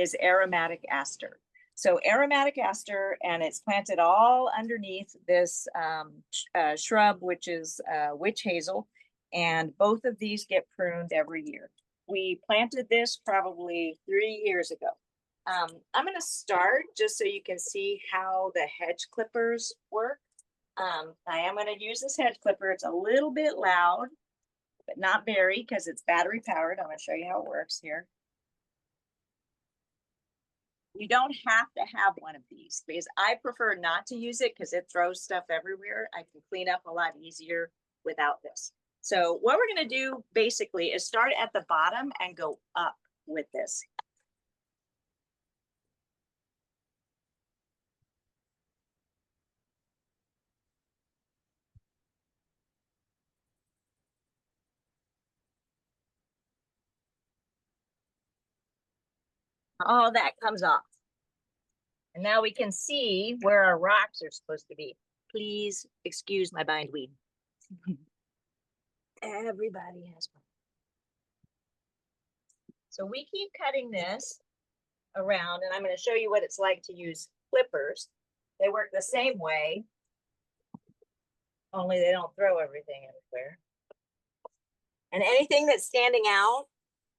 is Aromatic Aster. So Aromatic Aster, and it's planted all underneath this shrub, which is witch hazel. And both of these get pruned every year. We planted this probably 3 years ago. I'm going to start just so you can see how the hedge clippers work. I am going to use this hedge clipper. It's a little bit loud, but not very because it's battery powered. I'm going to show you how it works here. You don't have to have one of these because I prefer not to use it because it throws stuff everywhere. I can clean up a lot easier without this. So what we're going to do basically is start at the bottom and go up with this. All that comes off. And now we can see where our rocks are supposed to be. Please excuse my bindweed. Everybody has one. So we keep cutting this around, and I'm going to show you what it's like to use clippers. They work the same way, only they don't throw everything everywhere. And anything that's standing out,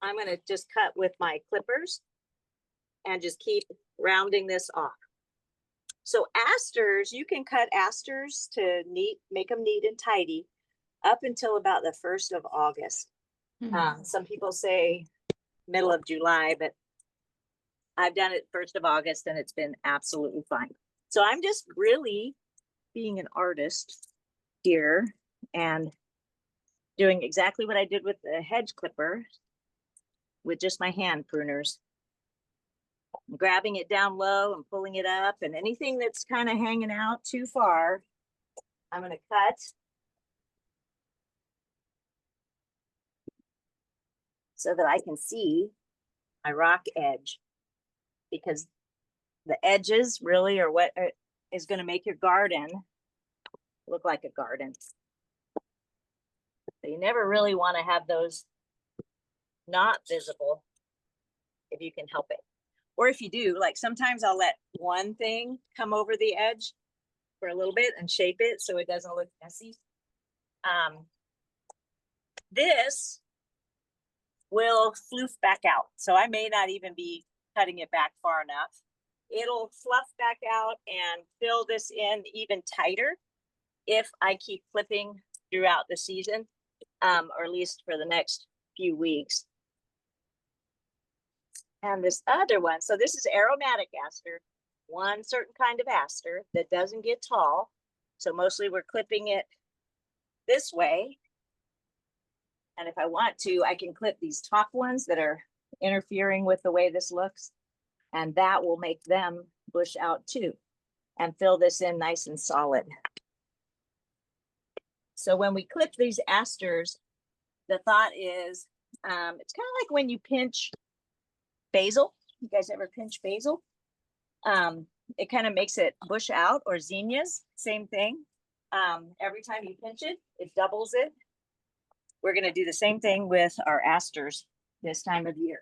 I'm going to just cut with my clippers and just keep rounding this off. So asters, you can cut asters to make them neat and tidy up until about the 1st of August. Some people say middle of July, but I've done it 1st of August and it's been absolutely fine. So I'm just really being an artist here and doing exactly what I did with the hedge clipper with just my hand pruners. I'm grabbing it down low and pulling it up, and anything that's kind of hanging out too far, I'm going to cut. So that I can see my rock edge, because the edges really are what is going to make your garden look like a garden. So you never really want to have those not visible if you can help it. Or if you do, like sometimes I'll let one thing come over the edge for a little bit and shape it so it doesn't look messy. This will floof back out. So I may not even be cutting it back far enough. It'll fluff back out and fill this in even tighter if I keep clipping throughout the season, or at least for the next few weeks. And this other one, so this is Aromatic Aster, one certain kind of aster that doesn't get tall. So mostly we're clipping it this way. And if I want to, I can clip these top ones that are interfering with the way this looks. And that will make them bush out too and fill this in nice and solid. So when we clip these asters, the thought is, it's kind of like when you pinch basil. You guys ever pinch basil? It kind of makes it bush out, or zinnias, same thing. Every time you pinch it, it doubles it. We're going to do the same thing with our asters this time of year.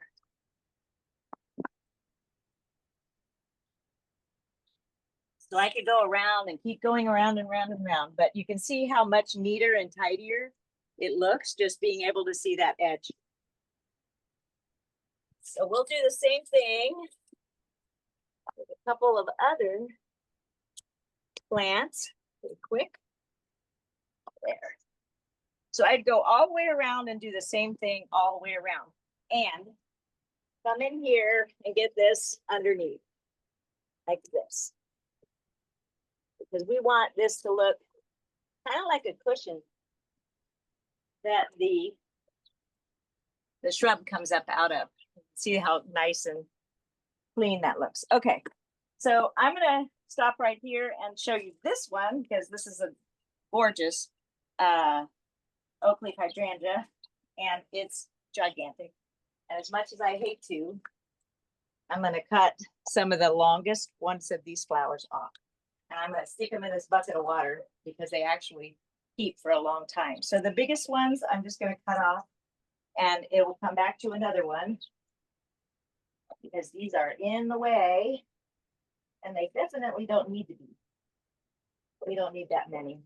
So I could go around and keep going around and round and round, but you can see how much neater and tidier it looks just being able to see that edge. So we'll do the same thing with a couple of other plants really quick. There. So I'd go all the way around and do the same thing all the way around. And come in here and get this underneath, like this. Because we want this to look kind of like a cushion that the shrub comes up out of. See how nice and clean that looks. Okay, so I'm gonna stop right here and show you this one because this is a gorgeous Oakleaf Hydrangea and it's gigantic. And as much as I hate to, I'm gonna cut some of the longest ones of these flowers off. And I'm gonna stick them in this bucket of water because they actually keep for a long time. So the biggest ones, I'm just gonna cut off and it will come back to another one. because these are in the way and they definitely don't need to be. We don't need that many.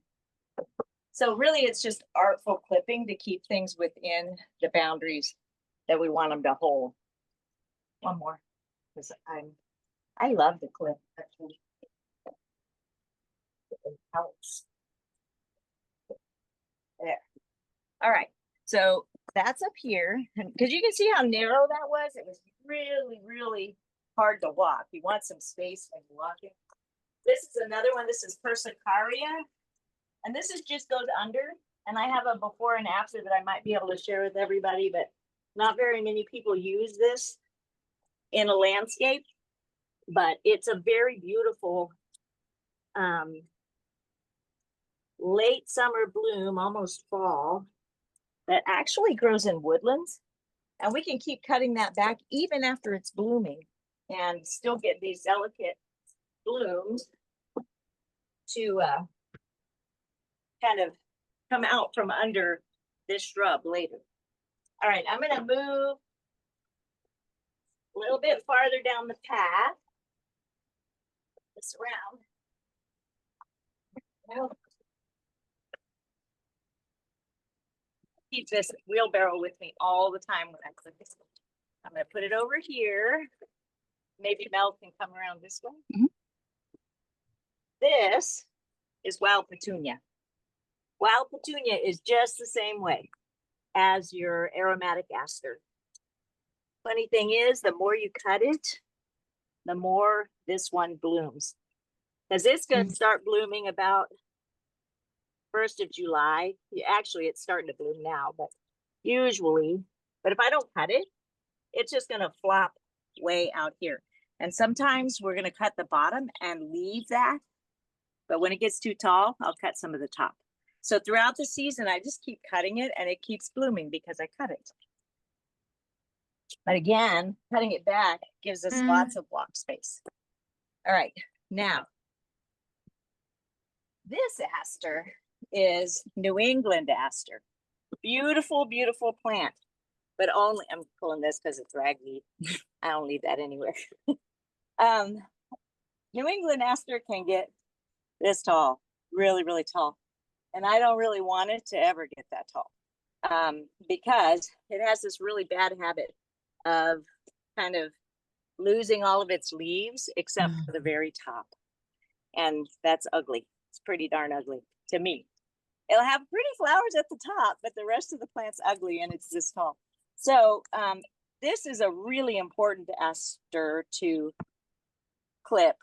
So really it's just artful clipping to keep things within the boundaries that we want them to hold. One more, because I love the clip. Actually. It helps. There. All right. So that's up here. Because you can see how narrow that was. It was really, really hard to walk. You want some space when you're walking. This is another one. This is Persicaria. And this is just goes under. And I have a before and after that I might be able to share with everybody, but not very many people use this in a landscape. But it's a very beautiful late summer bloom, almost fall, that actually grows in woodlands. And we can keep cutting that back even after it's blooming and still get these delicate blooms to kind of come out from under this shrub later. All right, I'm going to move a little bit farther down the path. This around. Well, keep this wheelbarrow with me all the time when I clip this. I'm going to put it over here. Maybe Mel can come around this way. Mm-hmm. This is wild petunia. Wild petunia is just the same way as your aromatic aster. Funny thing is, the more you cut it, the more this one blooms. Because it's going to start blooming about 1st of July. Actually, it's starting to bloom now, but usually, but if I don't cut it, it's just going to flop way out here. And sometimes we're going to cut the bottom and leave that. But when it gets too tall, I'll cut some of the top. So throughout the season, I just keep cutting it and it keeps blooming because I cut it. But again, cutting it back gives us lots of walk space. All right, now, this aster is New England Aster. Beautiful, beautiful plant. But only, I'm pulling this because it's ragweed. I don't leave that anywhere. New England Aster can get this tall, really, really tall. And I don't really want it to ever get that tall because it has this really bad habit of kind of losing all of its leaves except for the very top. And that's ugly. It's pretty darn ugly to me. It'll have pretty flowers at the top, but the rest of the plant's ugly and it's this tall. So this is a really important aster to clip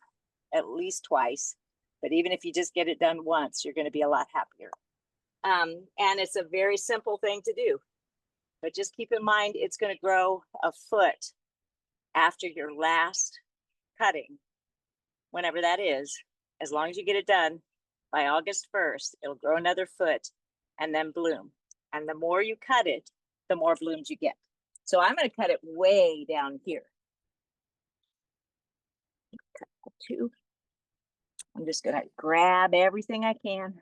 at least twice. But even if you just get it done once, you're going to be a lot happier. And it's a very simple thing to do. But just keep in mind, it's going to grow a foot after your last cutting, whenever that is. As long as you get it done by August 1st, it'll grow another foot and then bloom. And the more you cut it, the more blooms you get. So I'm going to cut it way down here. Cut two. I'm just going to grab everything I can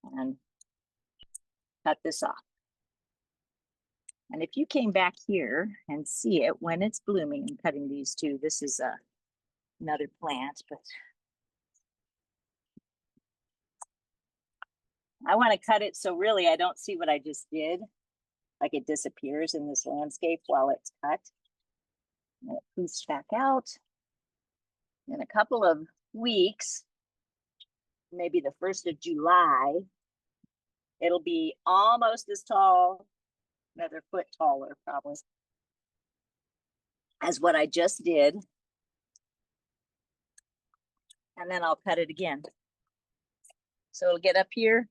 and cut this off. And if you came back here and see it when it's blooming, I'm cutting these two. This is another plant, but I want to cut it so really I don't see what I just did. Like it disappears in this landscape while it's cut. And it poofs back out. In a couple of weeks, maybe the 1st of July, it'll be almost as tall, another foot taller probably, as what I just did. And then I'll cut it again. So it'll get up here,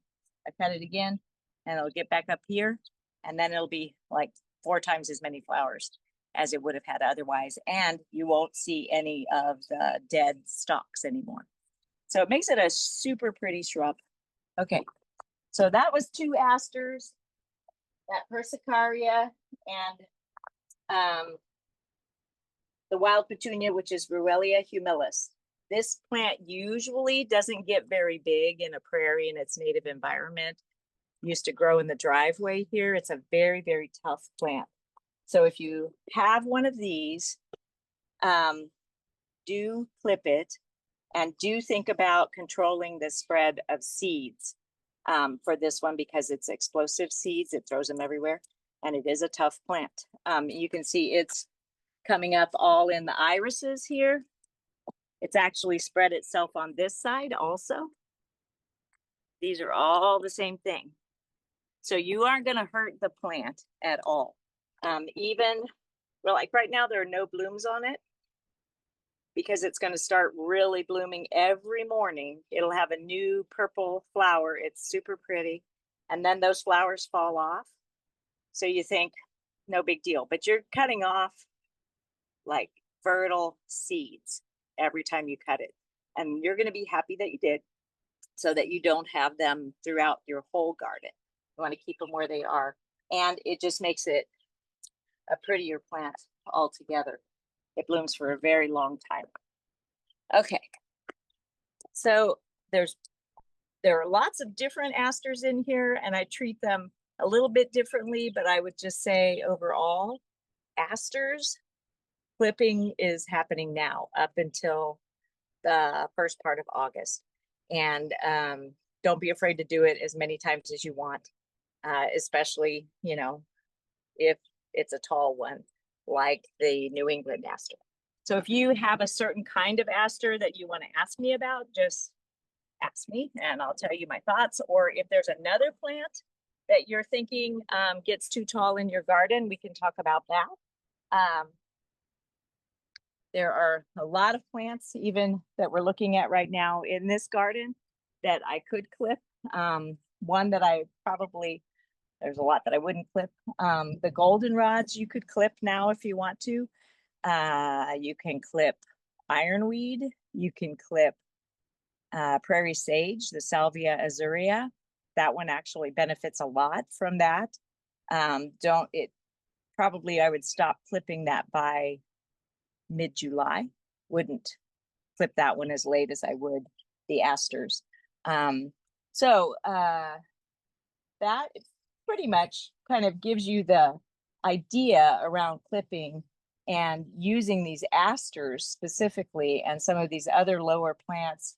I cut it again, and it'll get back up here, and then it'll be like 4 times as many flowers as it would have had otherwise, and you won't see any of the dead stalks anymore. So it makes it a super pretty shrub. Okay, so that was 2 asters, that Persicaria, and the wild petunia, which is Ruellia humilis. This plant usually doesn't get very big in a prairie in its native environment. It used to grow in the driveway here. It's a very, very tough plant. So if you have one of these, do clip it, and do think about controlling the spread of seeds for this one, because it's explosive seeds. It throws them everywhere, and it is a tough plant. You can see it's coming up all in the irises here. It's actually spread itself on this side also. These are all the same thing. So you aren't going to hurt the plant at all. Even, well, like right now, there are no blooms on it because it's going to start really blooming every morning. It'll have a new purple flower. It's super pretty. And then those flowers fall off. So you think, no big deal. But you're cutting off like fertile seeds every time you cut it. And you're going to be happy that you did, so that you don't have them throughout your whole garden. You want to keep them where they are. And it just makes it a prettier plant altogether. It blooms for a very long time. Okay. So there are lots of different asters in here, and I treat them a little bit differently, but I would just say overall, asters clipping is happening now up until the first part of August. And don't be afraid to do it as many times as you want, especially, you know, if it's a tall one like the New England Aster. So if you have a certain kind of aster that you want to ask me about, just ask me and I'll tell you my thoughts. Or if there's another plant that you're thinking gets too tall in your garden, we can talk about that. There are a lot of plants even that we're looking at right now in this garden that I could clip. One that I probably, there's a lot that I wouldn't clip. The goldenrods you could clip now if you want to. You can clip ironweed. You can clip prairie sage, the Salvia azurea. That one actually benefits a lot from that. Probably I would stop clipping that by mid-July. Wouldn't clip that one as late as I would the asters. That pretty much kind of gives you the idea around clipping and using these asters specifically and some of these other lower plants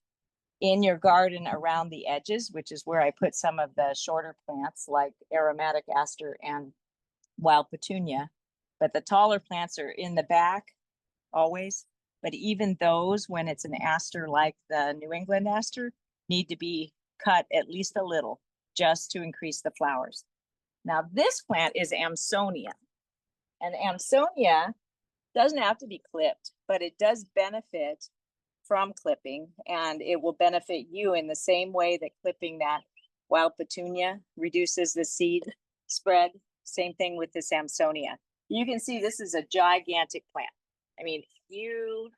in your garden around the edges, which is where I put some of the shorter plants like Aromatic Aster and wild Petunia. But the taller plants are in the back always. But even those, when it's an aster like the New England Aster, need to be cut at least a little just to increase the flowers. Now this plant is Amsonia, and Amsonia doesn't have to be clipped, but it does benefit from clipping, and it will benefit you in the same way that clipping that wild Petunia reduces the seed spread. Same thing with this Amsonia. You can see this is a gigantic plant. I mean, you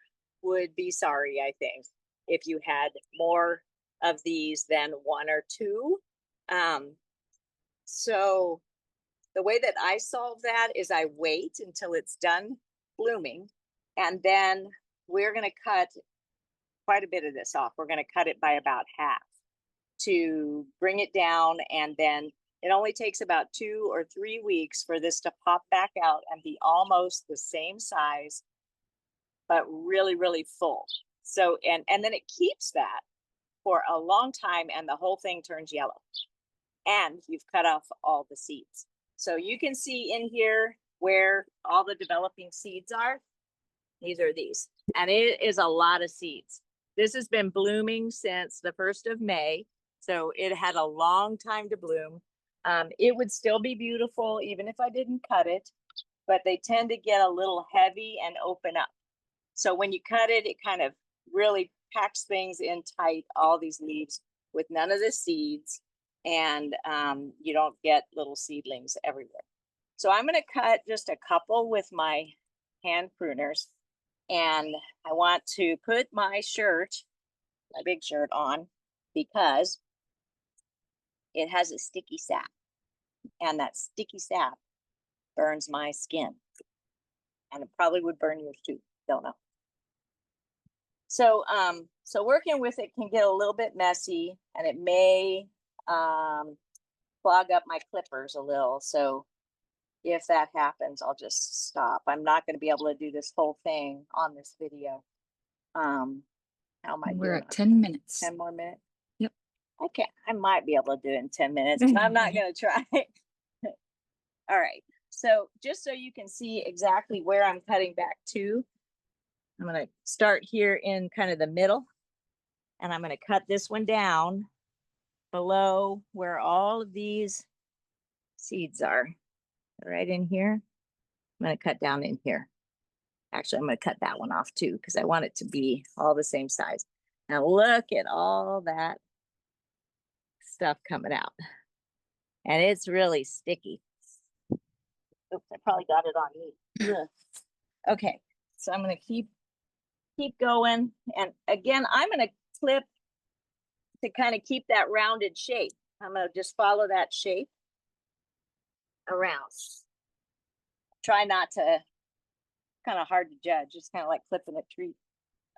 would be sorry, I think, if you had more of these than one or two. So the way that I solve that is I wait until it's done blooming, and then we're going to cut quite a bit of this off. We're going to cut it by about half to bring it down, and then it only takes about 2 or 3 weeks for this to pop back out and be almost the same size, but really, really full. So, and then it keeps that for a long time, and the whole thing turns yellow. And you've cut off all the seeds. So you can see in here where all the developing seeds are. These are these. And it is a lot of seeds. This has been blooming since the 1st of May. So it had a long time to bloom. It would still be beautiful even if I didn't cut it, but they tend to get a little heavy and open up. So when you cut it, it kind of really packs things in tight, all these leaves with none of the seeds, and you don't get little seedlings everywhere. So I'm going to cut just a couple with my hand pruners, and I want to put my shirt, my big shirt on, because it has a sticky sap, and that sticky sap burns my skin, and it probably would burn yours too. Don't know. So, so working with it can get a little bit messy, and it may clog up my clippers a little. So if that happens, I'll just stop. I'm not going to be able to do this whole thing on this video. How am I We're doing? at 10 minutes. 10 more minutes? Yep. I might be able to do it in 10 minutes, but I'm not going to try. All right. So just so you can see exactly where I'm cutting back to, I'm going to start here in kind of the middle, and I'm going to cut this one down below where all of these seeds are, right in here. I'm going to cut down in here. Actually, I'm going to cut that one off too, because I want it to be all the same size. Now look at all that stuff coming out. And it's really sticky. Oops, I probably got it on me. Ugh. Okay, so I'm going to keep going. And again, I'm going to clip to kind of keep that rounded shape. I'm going to just follow that shape around. Try not to, kind of hard to judge. It's kind of like clipping a tree,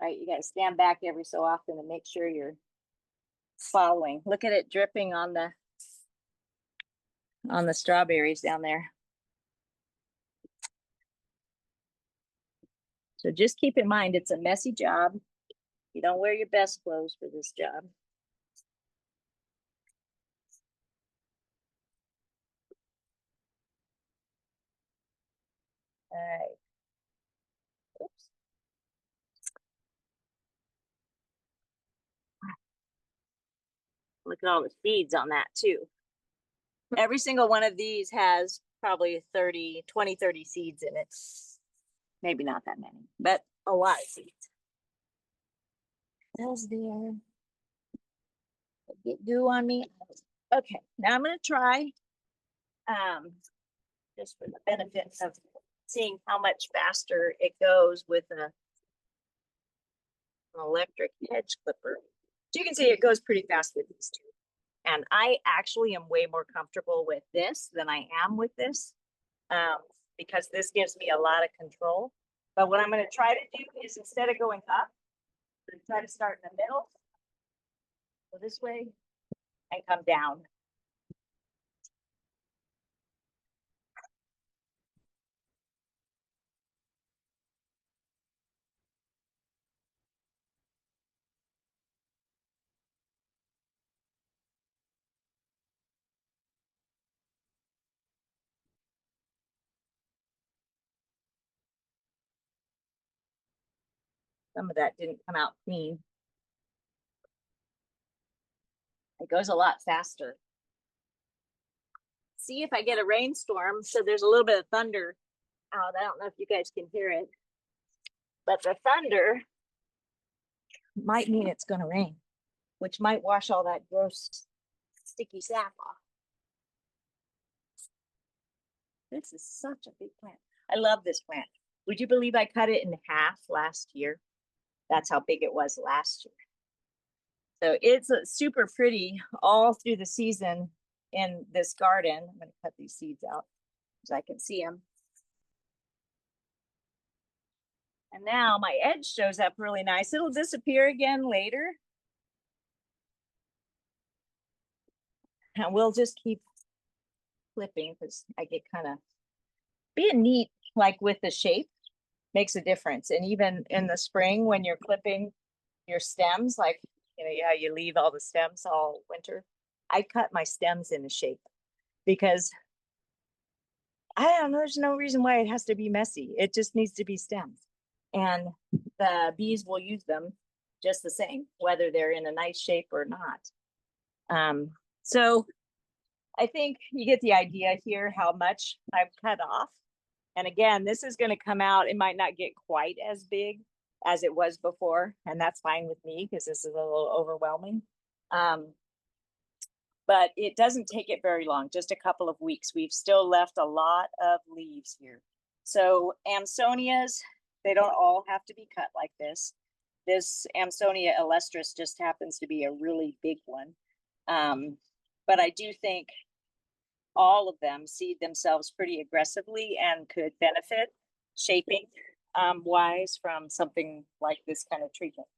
right? You got to stand back every so often and make sure you're following. Look at it dripping on the strawberries down there. So just keep in mind, it's a messy job. You don't wear your best clothes for this job. All right. Oops. Look at all the seeds on that too. Every single one of these has probably 20, 30 seeds in it. Maybe not that many, but a lot of seeds. Does there get goo on me? Okay, now I'm going to try, just for the benefit of seeing how much faster it goes with an electric hedge clipper. So you can see it goes pretty fast with these two. And I actually am way more comfortable with this than I am with this, because this gives me a lot of control. But what I'm going to try to do is, instead of going up, I'm going to try to start in the middle, go this way, and come down. Some of that didn't come out clean. It goes a lot faster. See if I get a rainstorm. So there's a little bit of thunder out. I don't know if you guys can hear it, but the thunder might mean it's going to rain, which might wash all that gross sticky sap off. This is such a big plant. I love this plant. Would you believe I cut it in half last year? That's how big it was last year. So it's super pretty all through the season in this garden. I'm going to cut these seeds out so I can see them. And now my edge shows up really nice. It'll disappear again later. And we'll just keep clipping because I get kind of being neat, like with the shape, makes a difference. And even in the spring, when you're clipping your stems, like, yeah, you leave all the stems all winter. I cut my stems in a shape because I don't know, there's no reason why it has to be messy. It just needs to be stems. And the bees will use them just the same, whether they're in a nice shape or not. So I think you get the idea here how much I've cut off. And again, this is going to come out. It might not get quite as big as it was before. And that's fine with me because this is a little overwhelming. But it doesn't take it very long, just a couple of weeks. We've still left a lot of leaves here. So Amsonias, they don't all have to be cut like this. This Amsonia illustris just happens to be a really big one. But I do think all of them seed themselves pretty aggressively and could benefit shaping wise from something like this kind of treatment.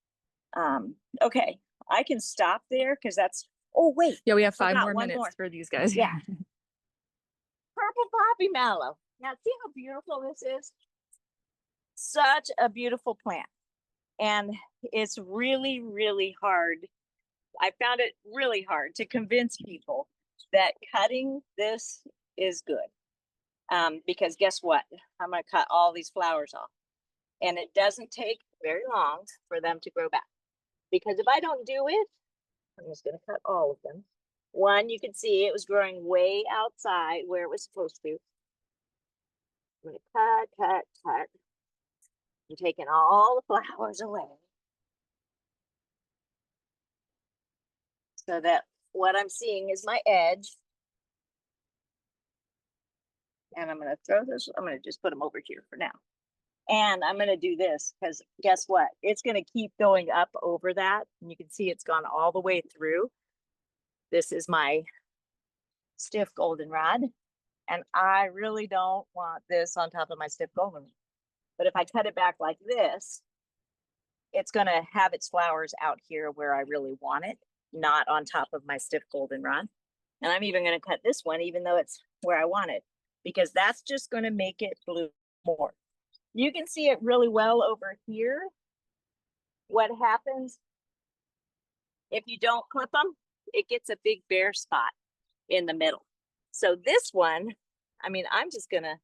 Okay, I can stop there because that's, oh wait. Yeah, we have 5 more minutes for these guys. Yeah. Purple Poppy Mallow. Now see how beautiful this is? Such a beautiful plant. And it's really, really hard. I found it really hard to convince people that cutting this is good. Because guess what? I'm going to cut all these flowers off. And it doesn't take very long for them to grow back. Because if I don't do it, I'm just going to cut all of them. One, you can see it was growing way outside where it was supposed to. I'm going to cut. I'm taking all the flowers away. So that what I'm seeing is my edge. And I'm going to throw this, I'm going to just put them over here for now. And I'm going to do this because guess what? It's going to keep going up over that. And you can see it's gone all the way through. This is my stiff goldenrod. And I really don't want this on top of my stiff goldenrod. But if I cut it back like this, it's going to have its flowers out here where I really want it, not on top of my stiff goldenrod. And I'm even going to cut this one, even though it's where I want it, because that's just going to make it bloom more. You can see it really well over here. What happens if you don't clip them? It gets a big bare spot in the middle. So this one, I mean, I'm just going to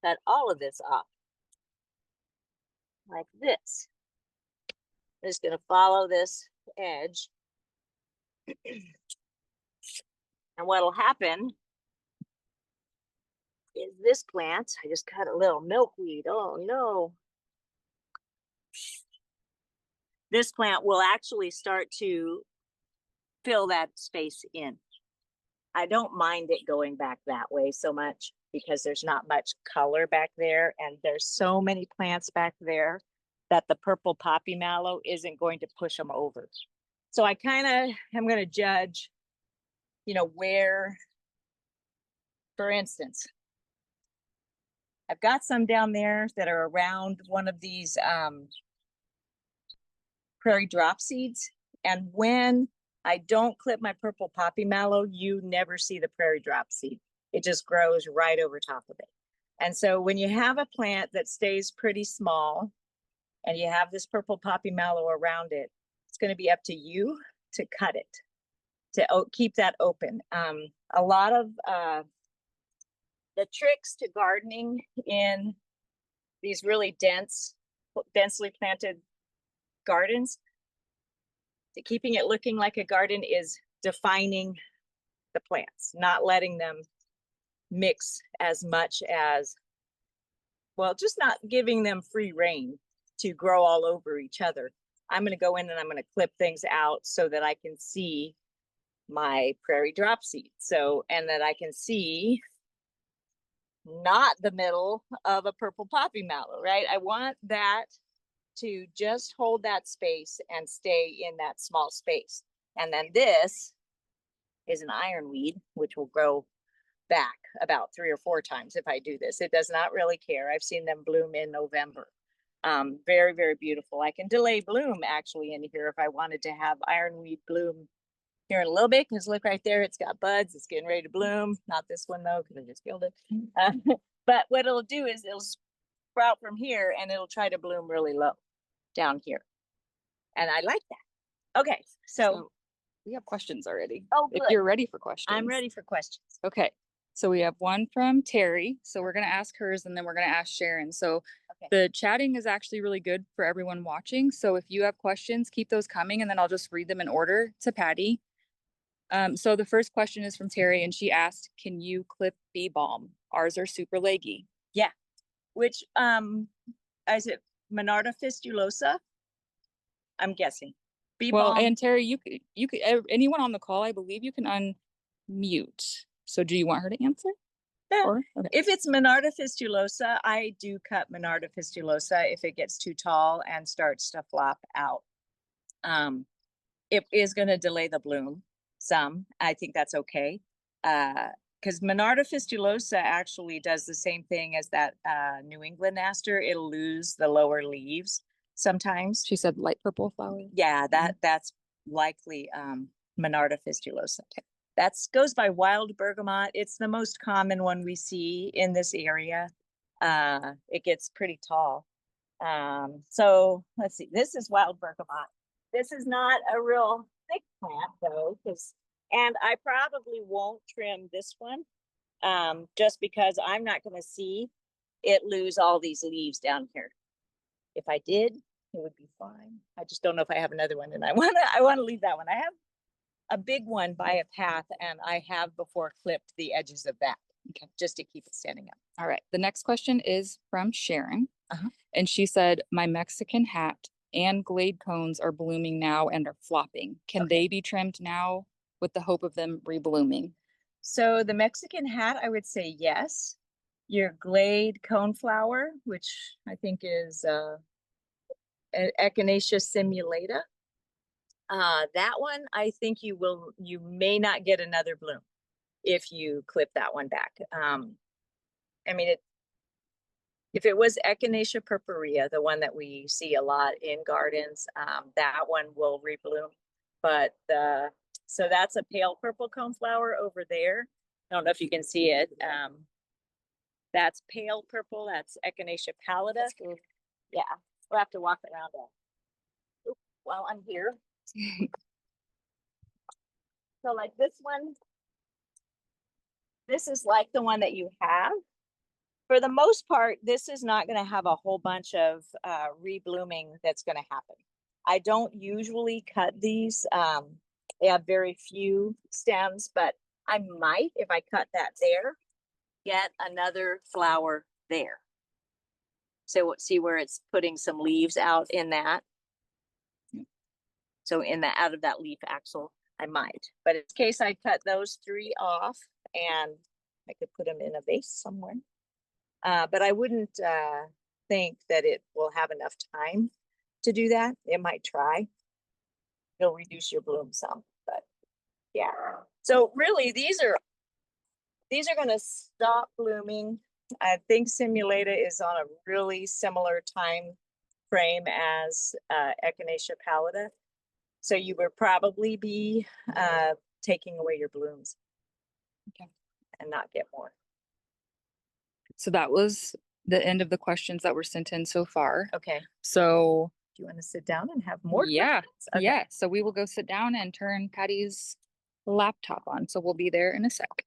cut all of this off like this. I'm just going to follow this edge. And what'll happen is this plant, I just cut a little milkweed. Oh no. This plant will actually start to fill that space in. I don't mind it going back that way so much because there's not much color back there. And there's so many plants back there that the purple poppy mallow isn't going to push them over. So I kind of am going to judge, you know, where, for instance, I've got some down there that are around one of these prairie drop seeds. And when I don't clip my purple poppy mallow, you never see the prairie drop seed. It just grows right over top of it. And so when you have a plant that stays pretty small and you have this purple poppy mallow around it, it's going to be up to you to cut it, to keep that open. A lot of the tricks to gardening in these really densely planted gardens, to keeping it looking like a garden, is defining the plants, not letting them mix as much as, well, just not giving them free rein to grow all over each other. I'm going to go in and I'm going to clip things out so that I can see my prairie drop seed. So, and that I can see not the middle of a purple poppy mallow, right? I want that to just hold that space and stay in that small space. And then this is an ironweed, which will grow back about 3 or 4 times if I do this. It does not really care. I've seen them bloom in November. Very, very beautiful. I can delay bloom actually in here if I wanted to have ironweed bloom here in a little bit, because look right there, it's got buds, it's getting ready to bloom. Not this one though, because I just killed it. But what it'll do is it'll sprout from here and it'll try to bloom really low down here. And I like that. Okay, so we have questions already. Oh, good. If you're ready for questions. I'm ready for questions. Okay, so we have one from Terry. So we're going to ask hers and then we're going to ask Sharon. So the chatting is actually really good for everyone watching. So if you have questions, keep those coming and then I'll just read them in order to Patti. So the first question is from Terry and she asked, can you clip bee balm? Ours are super leggy. Yeah. Which, is it Monarda fistulosa? I'm guessing. Bee balm. And Terry, you could, anyone on the call, I believe you can unmute. So do you want her to answer? Yeah. Or, okay. If it's Monarda fistulosa, I do cut Monarda fistulosa if it gets too tall and starts to flop out. It is going to delay the bloom some. I think that's okay. Because Monarda fistulosa actually does the same thing as that New England Aster. It'll lose the lower leaves sometimes. She said light purple flower. Yeah, that's likely Monarda fistulosa. That's goes by wild bergamot. It's the most common one we see in this area. It gets pretty tall. So let's see, this is wild bergamot. This is not a real thick plant though, and I probably won't trim this one, just because I'm not going to see it lose all these leaves down here. If I did, it would be fine. I just don't know if I have another one, and I want to leave that one. I have a big one by a path, and I have before clipped the edges of that, okay, just to keep it standing up. All right. The next question is from Sharon. And she said, my Mexican hat and glade cones are blooming now and are flopping. Can they be trimmed now with the hope of them reblooming? So the Mexican hat, I would say yes. Your glade coneflower, which I think is Echinacea simulata. That one, I think you may not get another bloom if you clip that one back. I mean, if it was Echinacea purpurea, the one that we see a lot in gardens, that one will rebloom. But so that's a pale purple coneflower over there. I don't know if you can see it. That's pale purple. That's Echinacea pallida. Yeah, we'll have to walk around that while I'm here. So like this one, this is like the one that you have. For the most part, this is not going to have a whole bunch of reblooming that's going to happen. I don't usually cut these. They have very few stems, but I might, if I cut that there, get another flower there. So see where it's putting some leaves out in that. So out of that leaf axil, I might. But in case I cut those 3 off, and I could put them in a vase somewhere. But I wouldn't think that it will have enough time to do that. It might try. It'll reduce your bloom some, but yeah. So really, these are going to stop blooming. I think Simulata is on a really similar time frame as Echinacea pallida. So you would probably be taking away your blooms, okay, and not get more. So that was the end of the questions that were sent in so far. Okay. So do you want to sit down and have more? Yeah. Okay. Yeah. So we will go sit down and turn Patty's laptop on. So we'll be there in a sec.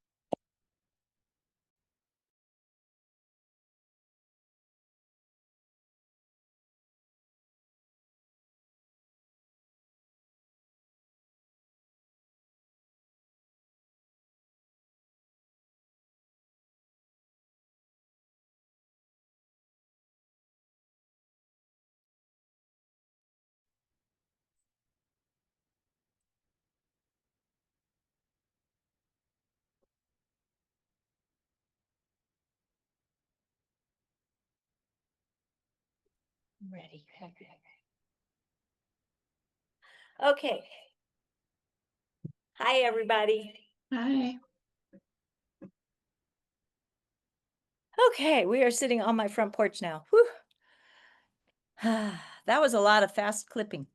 Ready. Okay. Hi, everybody. Hi. Okay, we are sitting on my front porch now. Whew. That was a lot of fast clipping.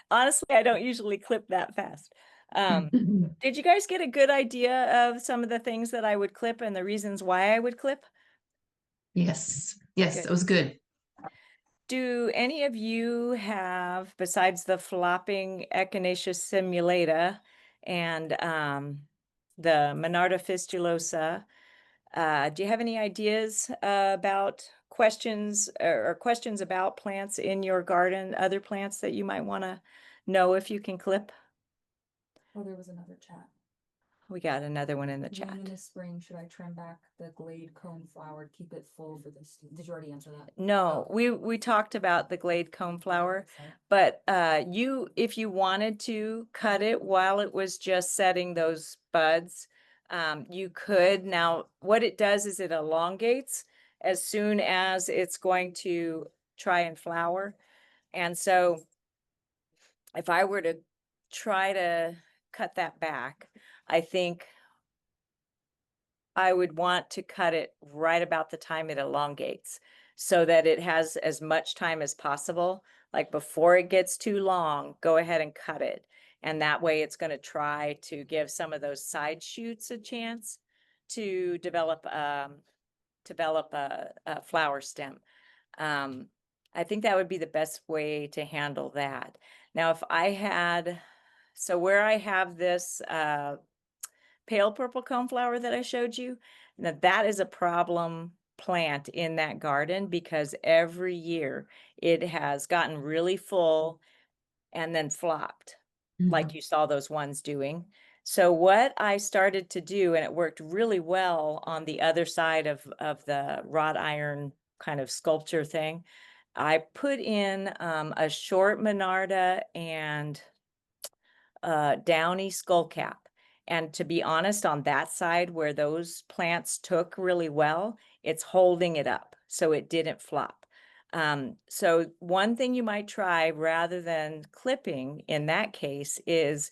Honestly, I don't usually clip that fast. Did you guys get a good idea of some of the things that I would clip and the reasons why I would clip? Yes. Yes, Good. it was good. Do any of you have, besides the flopping Echinacea simulata and the Monarda fistulosa, do you have any ideas about questions or questions about plants in your garden, other plants that you might want to know if you can clip? Oh, there was another chat. We got another one in the chat. In the spring, should I trim back the glade cone flower to keep it full for this? Did you already answer that? No, we talked about the glade coneflower, but if you wanted to cut it while it was just setting those buds, you could. Now, what it does is it elongates as soon as it's going to try and flower. And so if I were to try to cut that back, I think I would want to cut it right about the time it elongates so that it has as much time as possible. Like before it gets too long, go ahead and cut it. And that way it's going to try to give some of those side shoots a chance to develop a flower stem. I think that would be the best way to handle that. Now, if I had, so where I have this pale purple coneflower that I showed you, now that is a problem plant in that garden because every year it has gotten really full and then flopped, like you saw those ones doing. So what I started to do, and it worked really well on the other side of the wrought iron kind of sculpture thing, I put in a short Monarda and downy skullcap. And to be honest, on that side where those plants took really well, it's holding it up so it didn't flop. So one thing you might try rather than clipping in that case is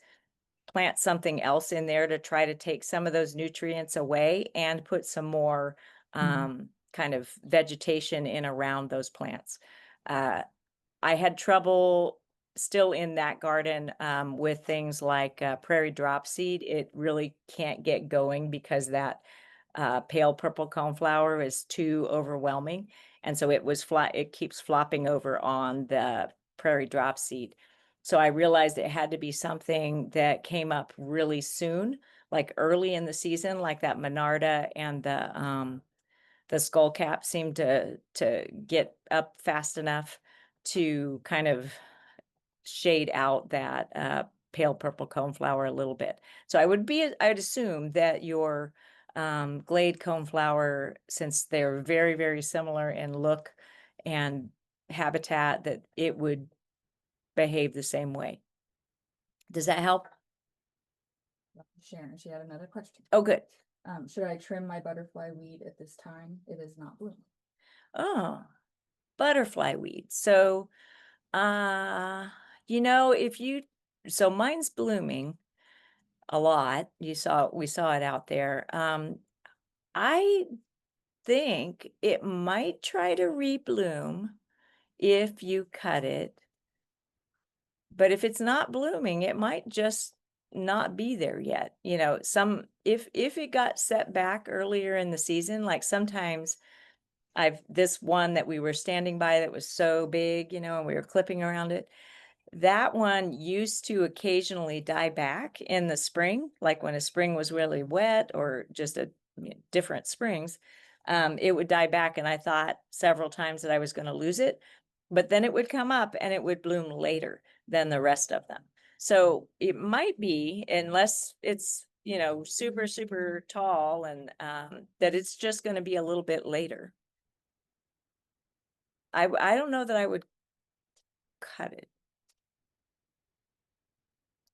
plant something else in there to try to take some of those nutrients away and put some more kind of vegetation in around those plants. I had trouble still in that garden with things like prairie dropseed. It really can't get going because that pale purple coneflower is too overwhelming. And so it keeps flopping over on the prairie dropseed. So I realized it had to be something that came up really soon, like early in the season, like that Monarda and the skullcap seemed to get up fast enough to kind of shade out that pale purple coneflower a little bit. So I'd assume that your glade coneflower, since they're very, very similar in look and habitat, that it would behave the same way. Does that help? Sharon, she had another question. Oh, good. Should I trim my butterfly weed at this time? It is not blooming. Oh, butterfly weed. So, so mine's blooming a lot. We saw it out there. I think it might try to rebloom if you cut it. But if it's not blooming, it might just not be there yet. If it got set back earlier in the season, like sometimes this one that we were standing by that was so big, and we were clipping around it, that one used to occasionally die back in the spring, like when a spring was really wet or just different springs, it would die back. And I thought several times that I was going to lose it, but then it would come up and it would bloom later than the rest of them. So it might be, unless it's, super, super tall, and that it's just going to be a little bit later. I don't know that I would cut it.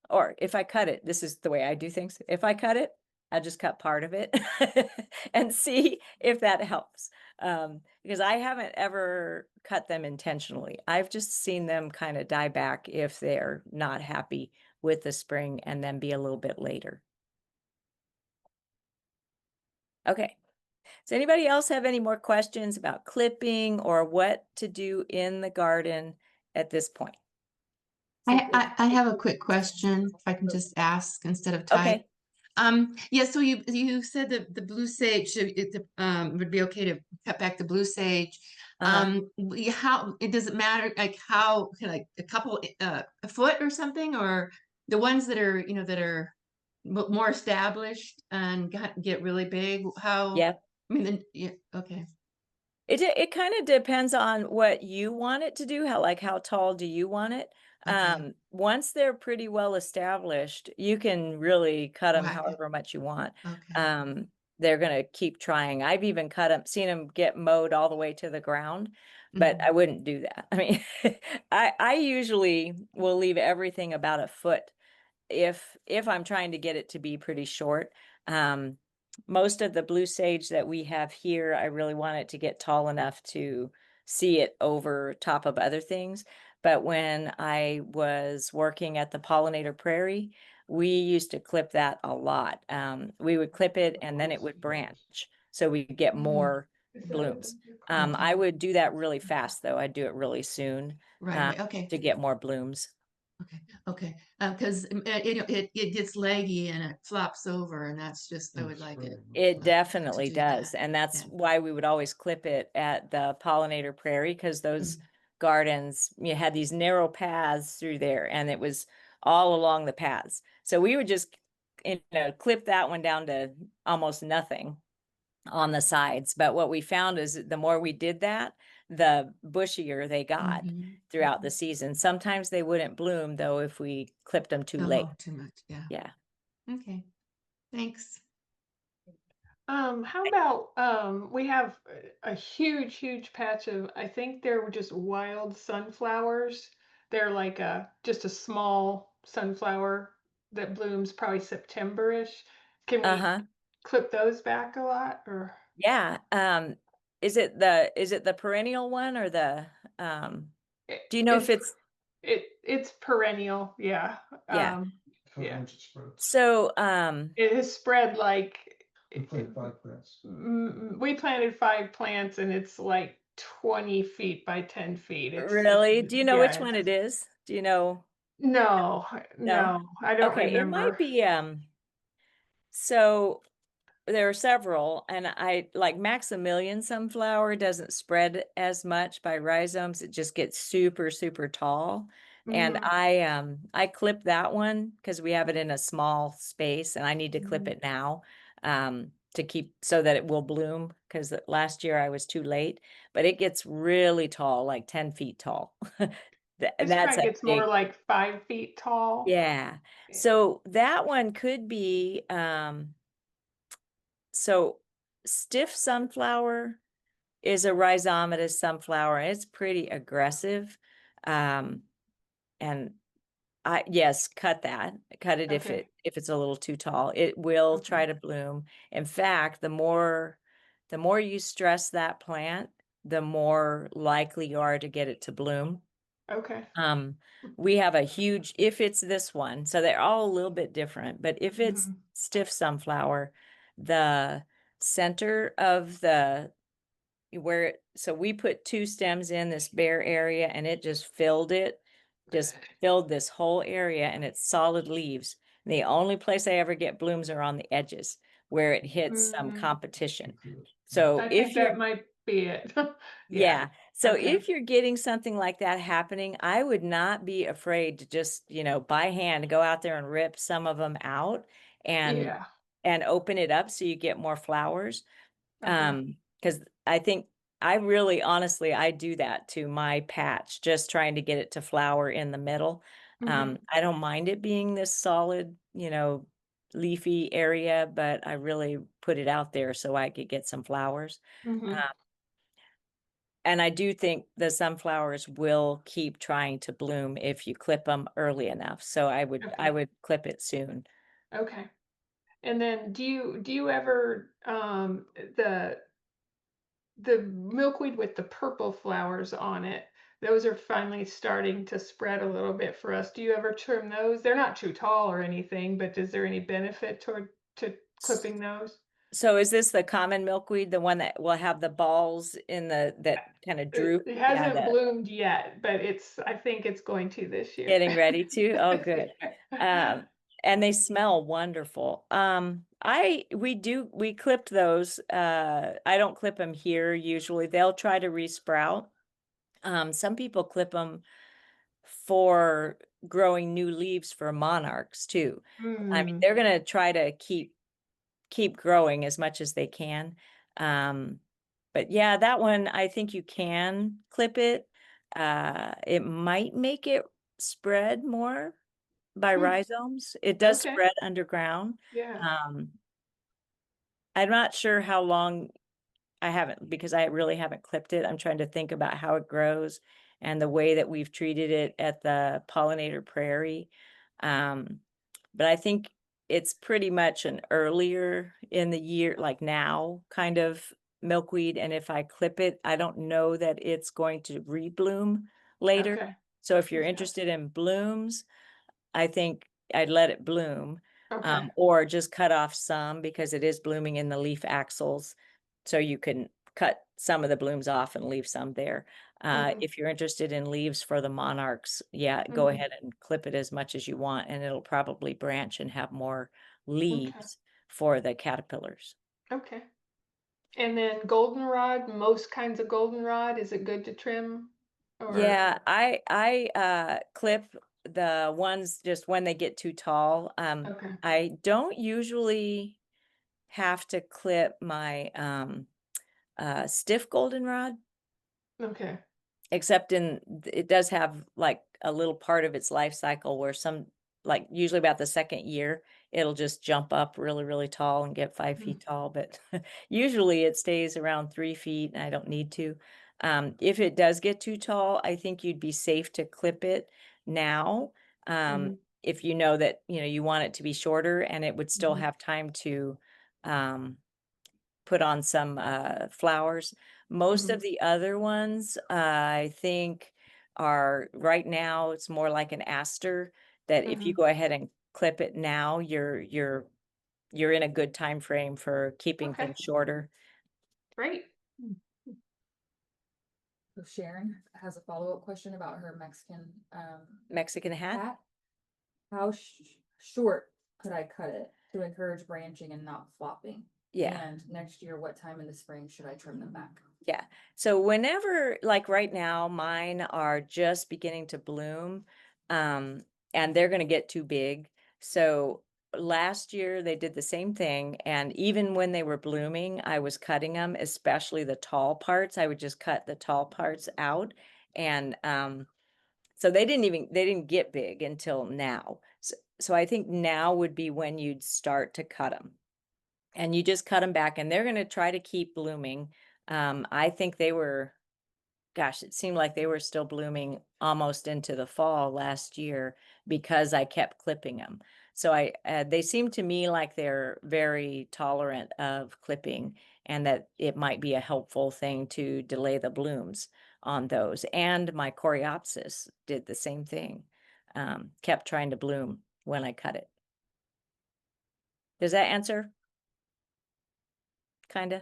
Or if I cut it, this is the way I do things. If I cut it, I just cut part of it and see if that helps. Because I haven't ever cut them intentionally. I've just seen them kind of die back if they're not happy with the spring and then be a little bit later. Okay. Does anybody else have any more questions about clipping or what to do in the garden at this point? I have a quick question, if I can just ask instead of type. Okay. Yeah, so you said that the blue sage would be okay to cut back the blue sage. How does it matter, like how, like a couple a foot or something, or the ones that are that are more established and get really big? How? Yeah. I mean, yeah, okay. It kind of depends on what you want it to do. How tall do you want it? Okay. Once they're pretty well established, you can really cut them however much you want. Okay. They're going to keep trying. I've even seen them get mowed all the way to the ground, but I wouldn't do that. I mean, I usually will leave everything about a foot if I'm trying to get it to be pretty short. Most of the blue sage that we have here, I really want it to get tall enough to see it over top of other things. But when I was working at the pollinator prairie, we used to clip that a lot. We would clip it and then it would branch, so we get more blooms. I would do that really fast though. I'd do it really soon Right. Okay. to get more blooms. Okay, because it gets leggy and it flops over, and that's just, I would like it. It to definitely do does. that. And that's Yeah. why we would always clip it at the pollinator prairie, because those gardens, you had these narrow paths through there and it was all along the paths. So we would just, clip that one down to almost nothing on the sides. But what we found is that the more we did that, the bushier they got Mhm. throughout the season. Sometimes they wouldn't bloom though if we clipped them too late. Oh, too much, yeah. Yeah. Okay, thanks. How about, we have a huge patch of, I think they were just wild sunflowers. They're like just a small sunflower that blooms probably September-ish. Can we Uh-huh. clip those back a lot or? Yeah. Is it the perennial one or the It- do you know if It's it's it's perennial, yeah. yeah. Yeah. So It has spread like We planted 5 plants. we planted 5 plants and it's like 20 feet by 10 feet. really, do you know which Yeah, one it is? Do you know? no, No? no, I don't Okay, it might remember. be so there are several, and I like Maximilian sunflower doesn't spread as much by rhizomes. It just gets super tall. And Mhm, I clip that one because we have it in a small space and I need to clip mhm. it now to keep so that it will bloom, because last year I was too late, but it gets really tall, like 10 feet tall. This That's probably a gets more big, like 5 feet tall. yeah. Yeah. So that one could be so stiff sunflower is a rhizomatous sunflower. It's pretty aggressive. And yes, cut it Okay, if it's a little too tall. It will try okay, to bloom. In fact, the more you stress that plant, the more likely you are to get it to bloom. okay. We have a huge, if it's this one, so they're all a little bit different, but if it's Mhm, stiff sunflower, the center of the so we put 2 stems in this bare area and it just just good. filled this whole area, and it's solid leaves. And the only place I ever get blooms are on the edges where it hits some Mhm. competition. So I think if you're that might be it. Yeah, yeah. So okay. if you're getting something like that happening, I would not be afraid to just, by hand go out there and rip some of them out and Yeah, open it up so you get more flowers. okay. Because I think I really honestly I do that to my patch, just trying to get it to flower in the middle. Mhm, I don't mind it being this solid, leafy area, but I really put it out there so I could get some flowers. mhm. Uh, and I do think the sunflowers will keep trying to bloom if you clip them early enough. So I Okay, would clip it soon. okay. And then do you ever the milkweed with the purple flowers on it, those are finally starting to spread a little bit for us. Do you ever trim those? They're not too tall or anything, but is there any benefit toward to clipping those? So is this the common milkweed, the one that will have the balls in that kind of droop? It Yeah, hasn't the bloomed yet, but I think it's going to this year. getting ready to. Oh, good. Um, and they smell wonderful. We clipped those. I don't clip them here usually. They'll try to resprout. Some people clip them for growing new leaves for monarchs too. I mean, Mm, they're gonna try to keep growing as much as they can. But yeah, that one, I think you can clip it. It might make it spread more by hmm, rhizomes. It does okay, spread underground. yeah, Um, I'm not sure how long I haven't, because I really haven't clipped it. I'm trying to think about how it grows and the way that we've treated it at the pollinator prairie. Um, but I think it's pretty much an earlier in the year, like now, kind of milkweed. And if I clip it, I don't know that it's going to rebloom later. okay, So if you're okay, interested in blooms, I think I'd let it bloom, okay, or just cut off some because it is blooming in the leaf axils. So you can cut some of the blooms off and leave some there. Mhm. If you're interested in leaves for the monarchs, yeah, go Mhm. ahead and clip it as much as you want, and it'll probably branch and have more Okay. leaves for the caterpillars. Okay. And then goldenrod, most kinds of goldenrod, is it good to trim? Or Yeah, I clip the ones just when they get too tall. okay. I don't usually have to clip my stiff goldenrod, Okay. except it does have like a little part of its life cycle where like usually about the second year, it'll just jump up really, really tall and get 5 feet tall. But usually it stays around 3 feet and I don't need to. If it does get too tall, I think you'd be safe to clip it now. Mhm. If you know that, you want it to be shorter and it would still Mhm. have time to, put on some flowers. Most of Mhm. the other ones, I think, are right now. It's more like an aster that if you Mhm. go ahead and clip it now, you're in a good time frame for keeping Okay. things shorter. Great. So Sharon has a follow-up question about her Mexican Mexican hat. hat. How short could I cut it to encourage branching and not flopping? Yeah. And next year, what time in the spring should I trim them back? Yeah. So whenever, like right now, mine are just beginning to bloom, and they're going to get too big. So last year they did the same thing. And even when they were blooming, I was cutting them, especially the tall parts. I would just cut the tall parts out. And, so they didn't get big until now. So I think now would be when you'd start to cut them. And you just cut them back and they're going to try to keep blooming. I think it seemed like they were still blooming almost into the fall last year because I kept clipping them. So they seem to me like they're very tolerant of clipping and that it might be a helpful thing to delay the blooms on those. And my coreopsis did the same thing, kept trying to bloom when I cut it. Does that answer? Kind of.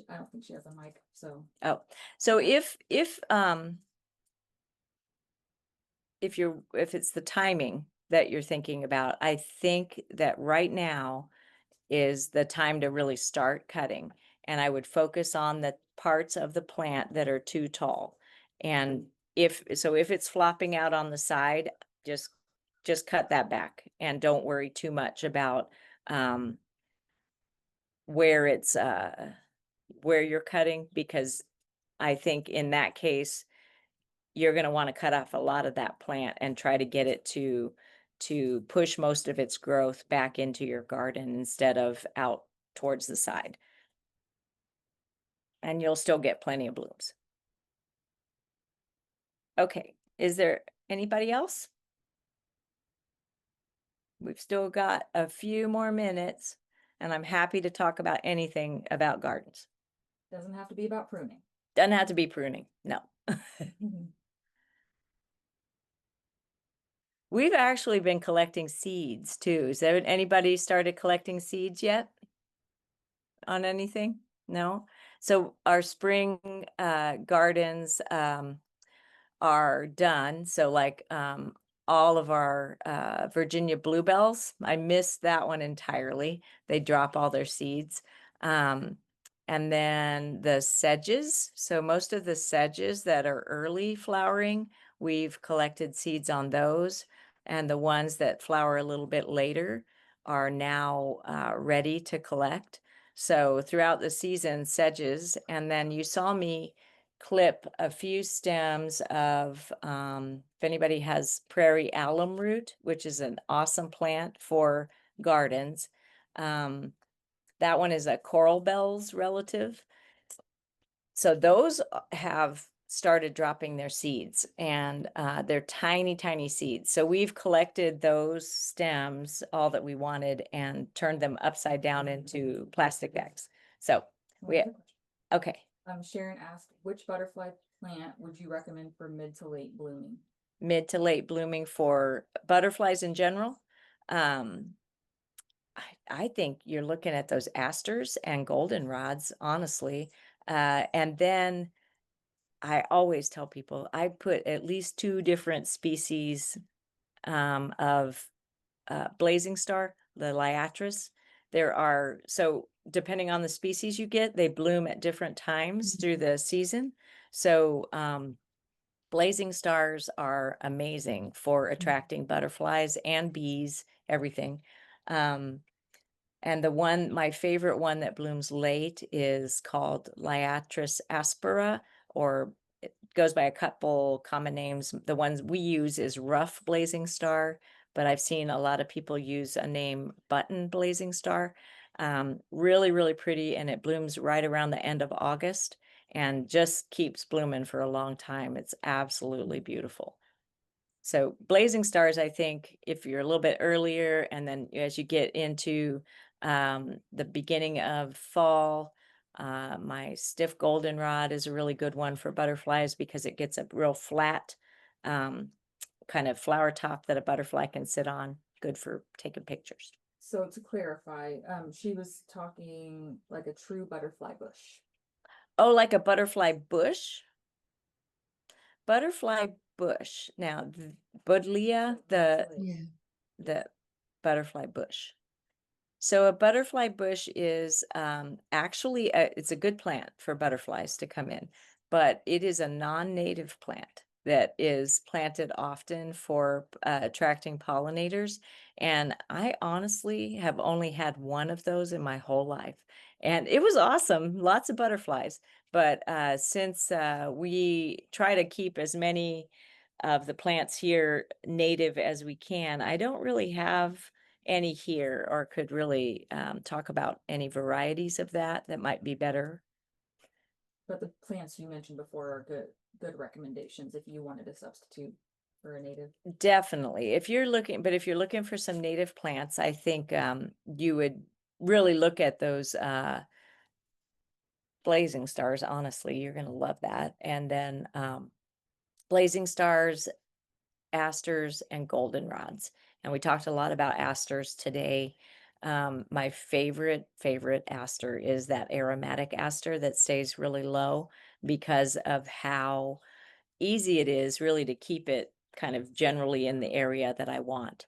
I don't think she has a mic, so. Oh, so if it's the timing that you're thinking about, I think that right now is the time to really start cutting. And I would focus on the parts of the plant that are too tall. And if it's flopping out on the side, just cut that back and don't worry too much about where it's where you're cutting, because I think in that case you're going to want to cut off a lot of that plant and try to get it to push most of its growth back into your garden instead of out towards the side. And you'll still get plenty of blooms. Okay, is there anybody else? We've still got a few more minutes and I'm happy to talk about anything about gardens. Doesn't have to be about pruning. Doesn't have to be pruning, no. We've actually been collecting seeds too. Has anybody started collecting seeds yet on anything? No? So our spring gardens are done. So like all of our Virginia bluebells, I missed that one entirely. They drop all their seeds. And then the sedges. So most of the sedges that are early flowering, we've collected seeds on those. And the ones that flower a little bit later are now ready to collect. So throughout the season, sedges. And then you saw me clip a few stems of, if anybody has prairie alum root, which is an awesome plant for gardens. That one is a coral bells relative. So those have started dropping their seeds, and they're tiny, tiny seeds. So we've collected those stems, all that we wanted, and turned them upside down into plastic bags. So okay. Sharon asked, which butterfly plant would you recommend for mid to late blooming? Mid to late blooming for butterflies in general. I I think you're looking at those asters and goldenrods, honestly. And then I always tell people I put at least 2 different species of blazing star, the liatris. There are, so depending on the species you get, they bloom at different times through the season. So blazing stars are amazing for attracting butterflies and bees, everything. And my favorite one that blooms late is called Liatris aspera, or it goes by a couple common names. The ones we use is rough blazing star, but I've seen a lot of people use a name button blazing star. Really, really pretty, and it blooms right around the end of August and just keeps blooming for a long time. It's absolutely beautiful. So blazing stars, I think if you're a little bit earlier, and then as you get into the beginning of fall, my stiff goldenrod is a really good one for butterflies because it gets a real flat kind of flower top that a butterfly can sit on. Good for taking pictures. So to clarify, she was talking like a true butterfly bush. Oh, like a butterfly bush? Butterfly bush. Now, Buddleia, Yeah. the butterfly bush. So a butterfly bush is actually it's a good plant for butterflies to come in, but it is a non-native plant that is planted often for attracting pollinators. And I honestly have only had one of those in my whole life. And it was awesome, lots of butterflies. But since we try to keep as many of the plants here native as we can, I don't really have any here, or could really talk about any varieties of that might be better. But the plants you mentioned before are good recommendations if you wanted to substitute for a native. Definitely. If you're looking for some native plants, I think you would really look at those blazing stars. Honestly, you're going to love that. And then blazing stars, asters, and goldenrods. And we talked a lot about asters today. My favorite aster is that aromatic aster that stays really low because of how easy it is really to keep it kind of generally in the area that I want.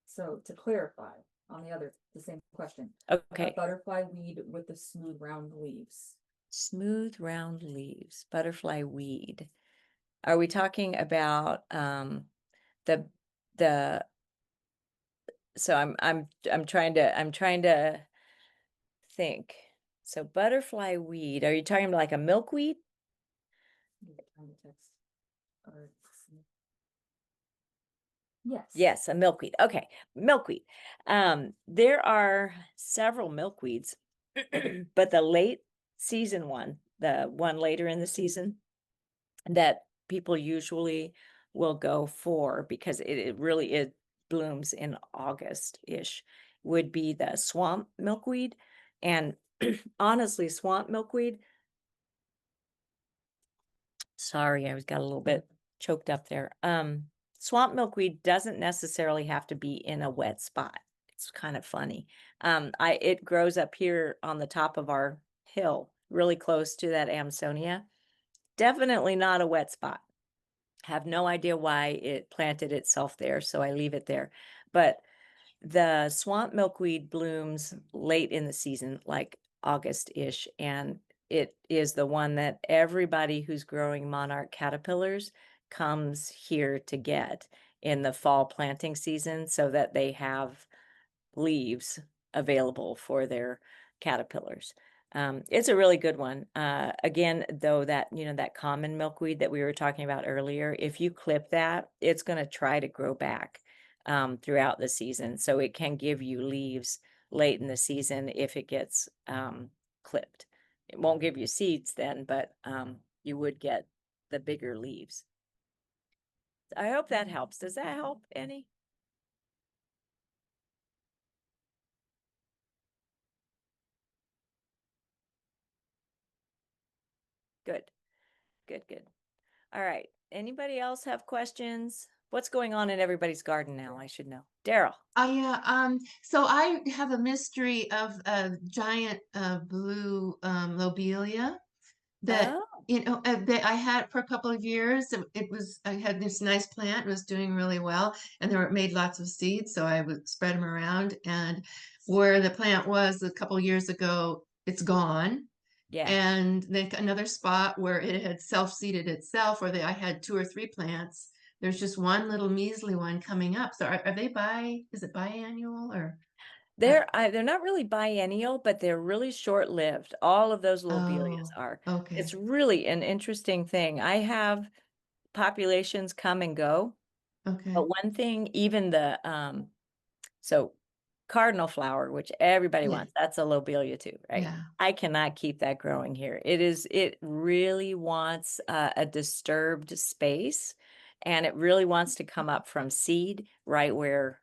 So to clarify on the same question. Okay. A butterfly weed with the smooth round leaves. Smooth round leaves, butterfly weed. Are we talking about the so I'm trying to think. So butterfly weed, are you talking about like a milkweed? Yes. Yes, a milkweed. Okay, milkweed. There are several milkweeds, but the late season one, the one later in the season that people usually will go for because it really blooms in August-ish, would be the swamp milkweed. And honestly, swamp milkweed, sorry, I got a little bit choked up there. Swamp milkweed doesn't necessarily have to be in a wet spot. It's kind of funny. It grows up here on the top of our hill, really close to that Amsonia. Definitely not a wet spot. Have no idea why it planted itself there, so I leave it there. But the swamp milkweed blooms late in the season, like August-ish, and it is the one that everybody who's growing monarch caterpillars comes here to get in the fall planting season so that they have leaves available for their caterpillars. It's a really good one. Again, though, that common milkweed that we were talking about earlier, if you clip that, it's going to try to grow back throughout the season. So it can give you leaves late in the season if it gets clipped. It won't give you seeds then, but you would get the bigger leaves. I hope that helps. Does that help, Annie? Good. All right. Anybody else have questions what's going on in everybody's garden now? I should know. Daryl. So I have a mystery of a giant blue lobelia that Oh, that I had for a couple of years. I had this nice plant, it was doing really well, and it made lots of seeds, so I would spread them around. And where the plant was a couple of years ago, it's gone. yeah. And then another spot where it had self-seeded itself, where I had 2 or 3 plants. There's just one little measly one coming up. So are they is it biannual or? They're not really biennial, but they're really short-lived. All of those lobelias Oh, are. okay. It's really an interesting thing. I have populations come and go, Okay. but one thing, even so cardinal flower, which everybody Yeah. wants, that's a lobelia too, right? Yeah. I cannot keep that growing here. It really wants a disturbed space, and it really wants to come up from seed right where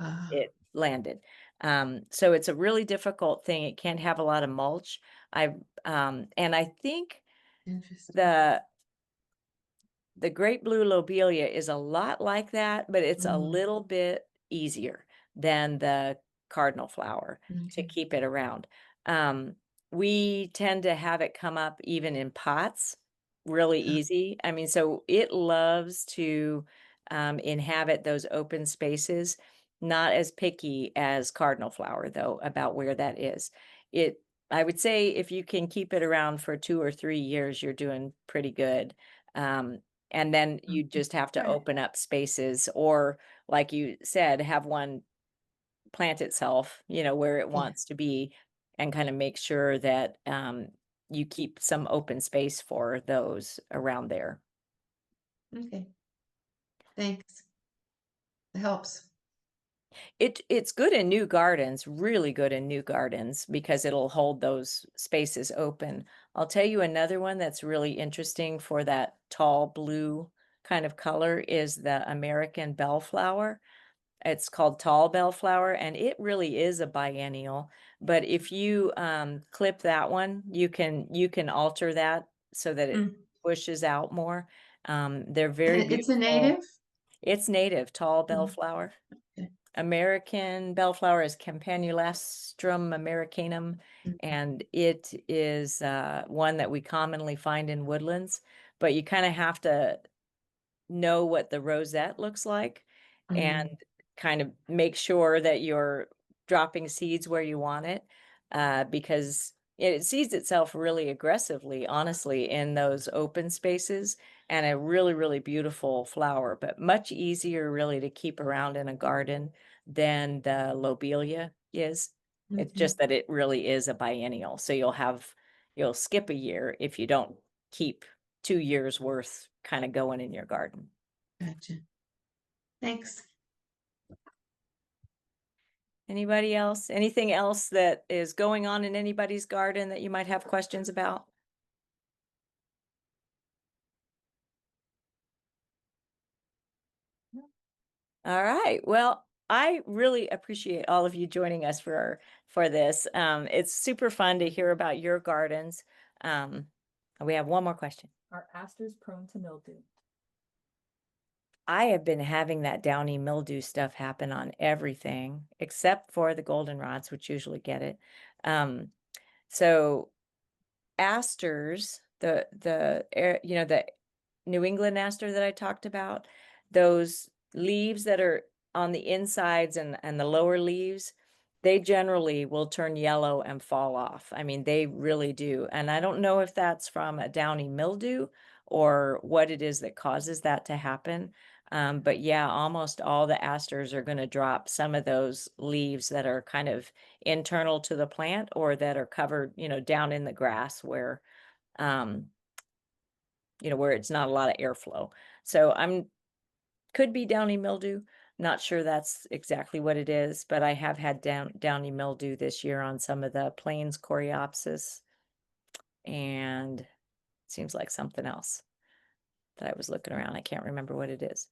Ah, it landed. So it's a really difficult thing. It can't have a lot of mulch. And I think interesting. the great blue lobelia is a lot like that, but it's a Mm, little bit easier than the cardinal flower to okay. keep it around. We tend to have it come up even in pots really Yeah. easy. I mean, so it loves to inhabit those open spaces, not as picky as cardinal flower, though, about where that is. I would say if you can keep it around for 2 or 3 years, you're doing pretty good. And then you just have to Right. open up spaces, or like you said, have one plant itself, where it Yeah. wants to be, and kind of make sure that you keep some open space for those around there. Okay. Thanks. It helps. It's good in new gardens, really good in new gardens, because it'll hold those spaces open. I'll tell you another one that's really interesting for that tall blue kind of color is the American bellflower. It's called tall bellflower, and it really is a biennial. But if you clip that one, you can alter that so that it Mm. pushes out more. They're And very it's a beautiful. native? It's native, tall Mm. bellflower. Okay. American bellflower is Campanulastrum americanum, Mm. and it is one that we commonly find in woodlands. But you kind of have to know what the rosette looks like, and kind of make sure that you're dropping seeds where you want it, because it seeds itself really aggressively, honestly, in those open spaces, and a really, really beautiful flower, but much easier really to keep around in a garden than the lobelia is. It's Okay. just that it really is a biennial. So you'll skip a year if you don't keep 2 years worth kind of going in your garden. Gotcha. Thanks. Anybody else? Anything else that is going on in anybody's garden that you might have questions about? All right. Well, I really appreciate all of you joining us for this. It's super fun to hear about your gardens. We have one more question. Are asters prone to mildew? I have been having that downy mildew stuff happen on everything except for the goldenrods, which usually get it. So asters, the New England aster that I talked about, those leaves that are on the insides and the lower leaves, they generally will turn yellow and fall off. I mean, they really do. And I don't know if that's from a downy mildew or what it is that causes that to happen. But yeah, almost all the asters are going to drop some of those leaves that are kind of internal to the plant, or that are covered, down in the grass where where it's not a lot of airflow. So could be downy mildew. Not sure that's exactly what it is, but I have had downy mildew this year on some of the plains coreopsis, and it seems like something else that I was looking around. I can't remember what it is.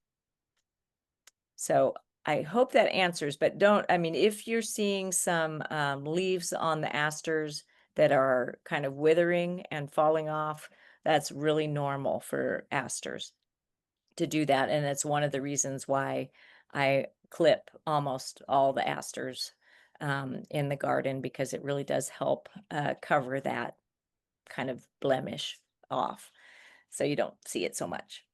So I hope that answers, but if you're seeing some leaves on the asters that are kind of withering and falling off, that's really normal for asters. to do that. And it's one of the reasons why I clip almost all the asters in the garden, because it really does help cover that kind of blemish off so you don't see it so much.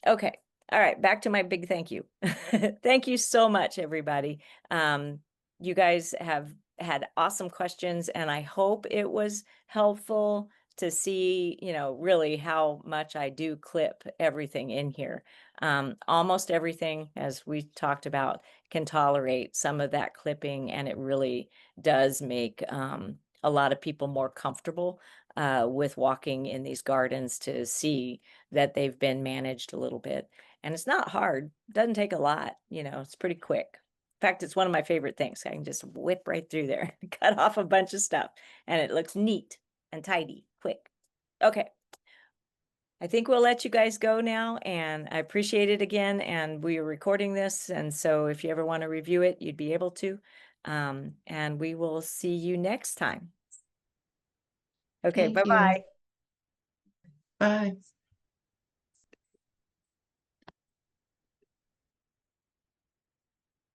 Okay. All right. Back to my big thank you. Thank you so much, everybody. You guys have had awesome questions, and I hope it was helpful to see, you know, really how much I do clip everything in here. Almost everything, as we talked about, can tolerate some of that clipping, and it really does make a lot of people more comfortable with walking in these gardens to see that they've been managed a little bit. And it's not hard, doesn't take a lot, you know, it's pretty quick. In fact, it's one of my favorite things. I can just whip right through there, cut off a bunch of stuff, and it looks neat and tidy, quick. Okay. I think we'll let you guys go now, and I appreciate it again. And we are recording this, and so if you ever want to review it, you'd be able to. And we will see you next time. Okay, Thank you. bye-bye. Bye.